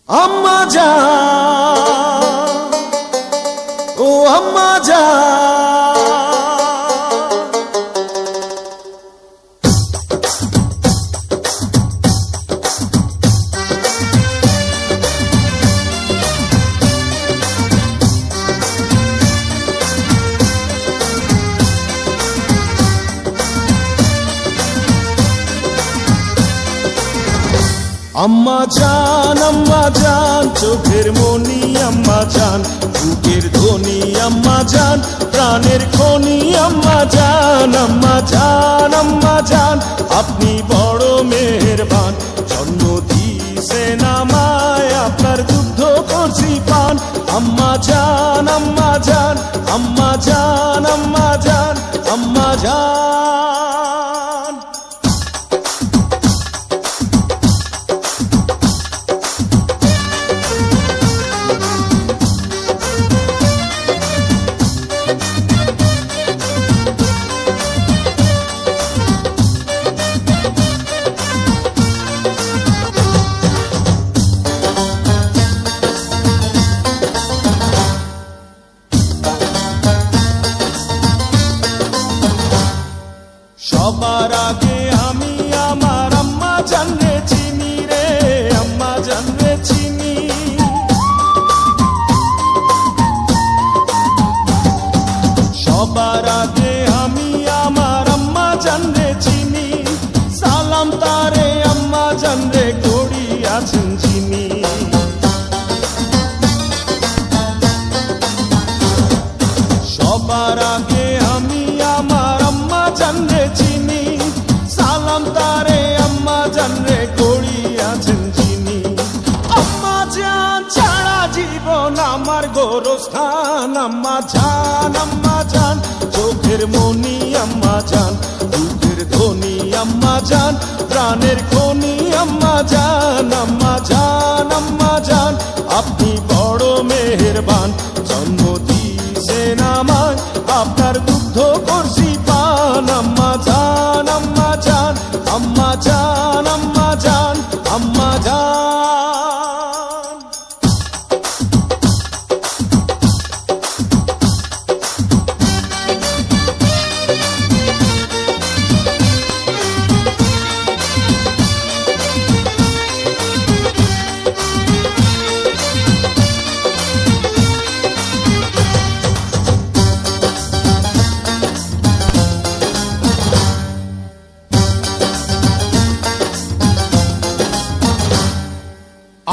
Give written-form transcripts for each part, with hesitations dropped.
আম্মা জান, ও আম্মা জান, আম্মা জান, চোখের মনি আম্মা জান, বুকের ধ্বনি আম্মা জান, প্রাণের খনি আম্মা জান, আম্মা জান, আম্মা জান, আপনি বড় মেহেরবান, জন্ম দিয়েছেন আমায়, আপনার দুগ্ধ করছি পান। আম্মা জান, আম্মা জান, আম্মা জান, আম্মা জান, আম্মা জান। সবার আগে আমি আমার আম্মা জানরে চিনি রে, আম্মা জানরে চিনি। সবার আগে আমি আমার আম্মা জানরে চিনি, সালাম তারে আম্মা জানরে করিয়াছেন চিনি। সবার আগে আমি আমার আম্মা জানরে চিনি, সালাম তারে আম্মা জানরে করিয়াছেন চিনি। আম্মা জান ছাড়া জীবন আমার গোরস্থান, আম্মা জান, আম্মা জান, চোখের মনি আম্মা জান, বুকের ধ্বনি আম্মা জান, প্রাণের খনি আম্মা জান, আম্মা জান, আম্মা জান, আপনি বড় মেহেরবান, জন্ম দিয়েছেন আমায়, আপনার দুগ্ধ করছি পান। আম্মা জান, আম্মা জান, আম্মা জান, আম্মা জান, আম্মা জান।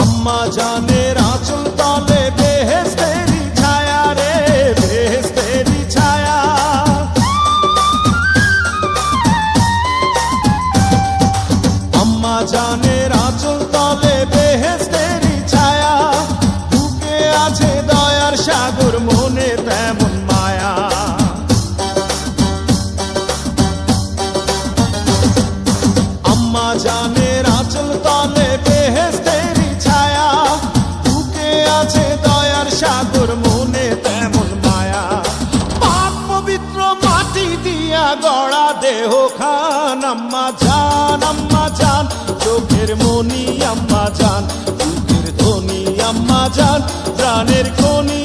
আম্মা জানের আঁচল তলে বেহেশতেরি ছায়া রে, বেহেশতেরি ছায়া। আম্মা জানের আঁচল তলে বেহেশতেরি ছায়া, বুকে আছে দয়ার সাগর, মনে তেমন মায়া। আম্মা জানের আঁচল তলে বেহেশতেরি ছায়া, বুকে আছে দয়ার সাগর, মনে তেমন মায়া। পাক পবিত্র মাটি দিয়া গড়া দেহ খান, আম্মা জান, আম্মা জান, চোখের মনি আম্মা জান, বুকের ধ্বনি আম্মা জান, প্রাণের খনি